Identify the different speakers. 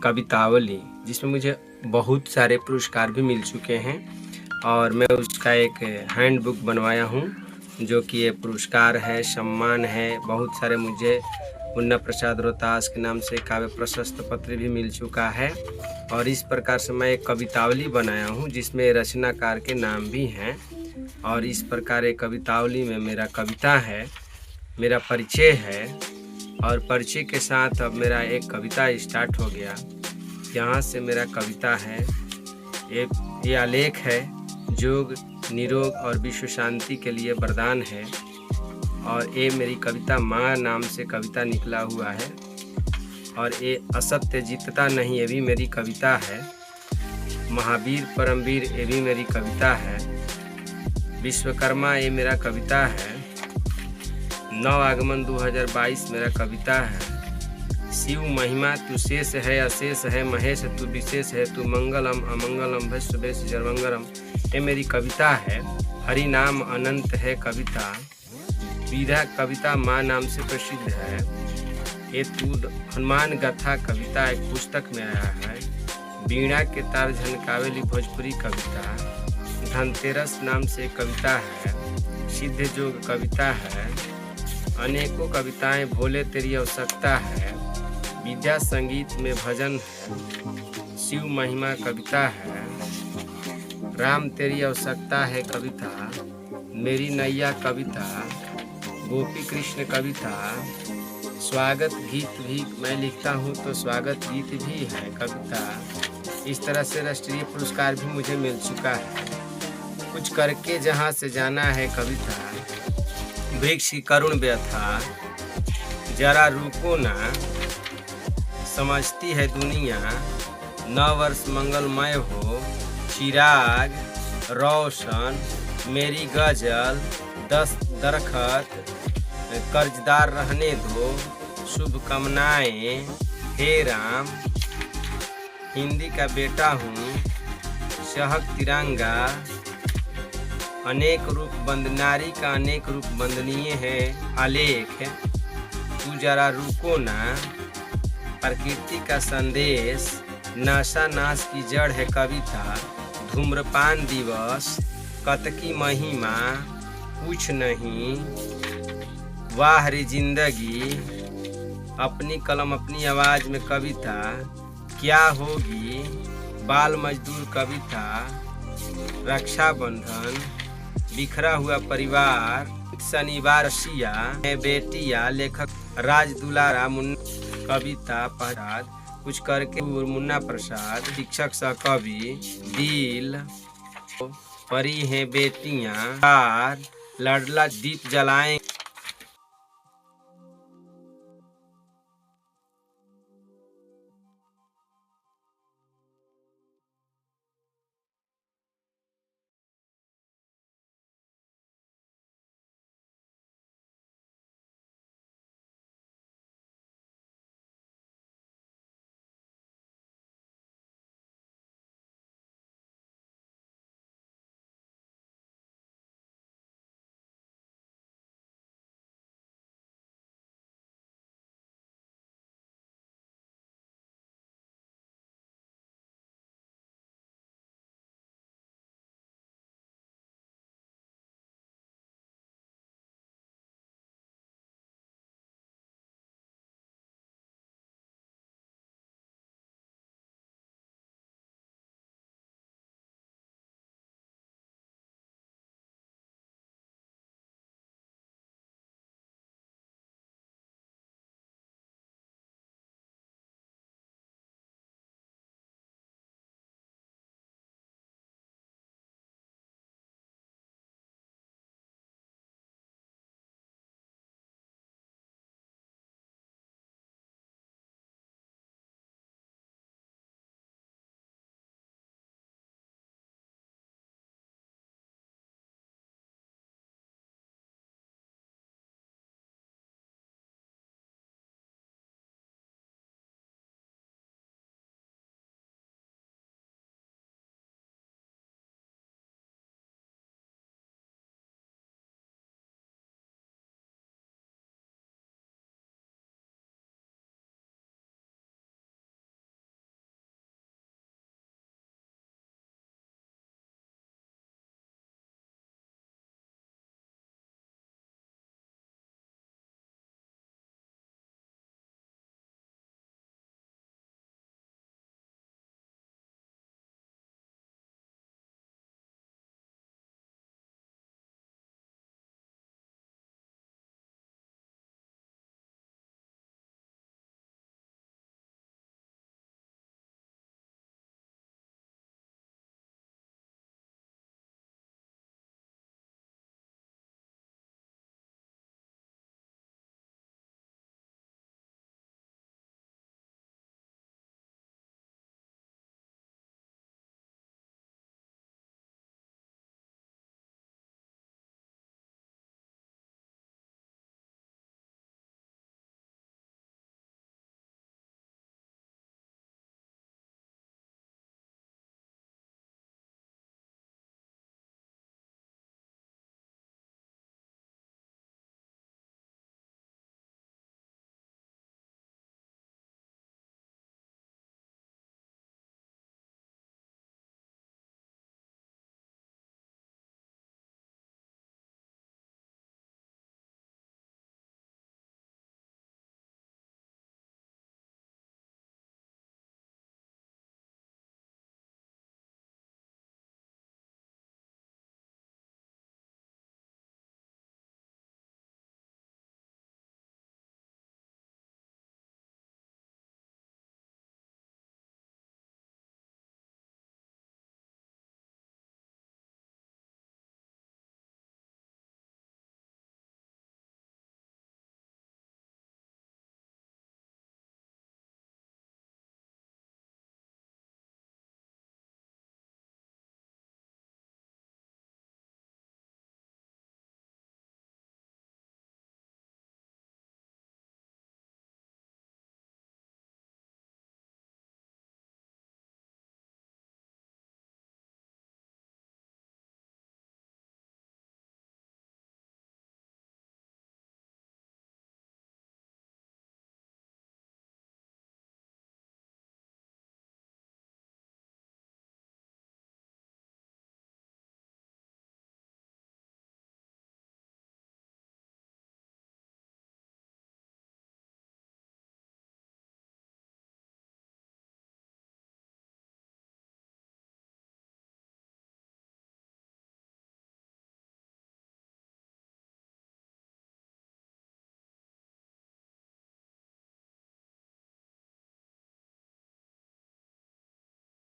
Speaker 1: कवितावली, जिसमें मुझे बहुत सारे पुरस्कार भी मिल चुके हैं और मैं उसका एक हैंडबुक बनवाया हूँ, जो कि ये पुरस्कार है, सम्मान है। बहुत सारे मुझे मुन्ना प्रसाद रोहतास के नाम से काव्य प्रशस्ति पत्र भी मिल चुका है। और इस प्रकार से मैं एक कवितावली बनाया हूँ जिसमें रचनाकार के नाम भी हैं। और इस प्रकार एक कवितावली में मेरा कविता है, मेरा परिचय है, और परिचय के साथ अब मेरा एक कविता स्टार्ट हो गया। यहाँ से मेरा कविता है, ये आलेख है, योग, निरोग और विश्व शांति के लिए वरदान है। और ये मेरी कविता माँ नाम से कविता निकला हुआ है। और ये असत्य जीतता नहीं, ये भी मेरी कविता है। महावीर परमवीर, ये भी मेरी कविता है। विश्वकर्मा, ये मेरा कविता है। नव आगमन 2022 मेरा कविता है। शिव महिमा तू शेष है अशेष है, महेश तू विशेष है, तू मंगलम अमंगलम भस्व वेश जरमंगलम, ये मेरी कविता है। हरि नाम अनंत है कविता। विधा कविता माँ नाम से प्रसिद्ध है। ये तू हनुमान गाथा कविता एक पुस्तक में आया है। वीणा के तार झनकावेली भोजपुरी कविता। धनतेरस नाम से कविता है। सिद्ध जोग कविता है। अनेकों कविताएं, भोले तेरी आवश्यकता है। विद्या संगीत में भजन है। शिव महिमा कविता है। राम तेरी आवश्यकता है कविता। मेरी नैया कविता। गोपी कृष्ण कविता। स्वागत गीत भी मैं लिखता हूँ, तो स्वागत गीत भी है कविता। इस तरह से राष्ट्रीय पुरस्कार भी मुझे मिल चुका है। कुछ करके जहाँ से जाना है कविता। वृक्ष की करुण व्यथा, जरा रुको ना, समझती है दुनिया। नव वर्ष मंगलमय हो, चिराग रोशन, मेरी गजल 10 दरखत, कर्जदार रहने दो, शुभकामनाएं, हे राम। हिंदी का बेटा हूँ, शहक तिरंगा, अनेक रूप बंद, नारी का अनेक रूप वंदनीय है आलेख। तू जरा रुको ना, प्रकृति का संदेश, नशा नाश की जड़ है कविता। धूम्रपान दिवस, कतकी महिमा, कुछ नहीं, वाह रे जिंदगी, अपनी कलम अपनी आवाज में कविता, क्या होगी, बाल मजदूर कविता, रक्षाबंधन, बिखरा हुआ परिवार, शनिवार सिया, बेटिया, लेखक राज दुलारा, मुन्ना कविता प्रसाद, कुछ करके मुन्ना प्रसाद, शिक्षक सह कवि, दिल, परी हैं बेटियां, लड़ला दीप जलाएं।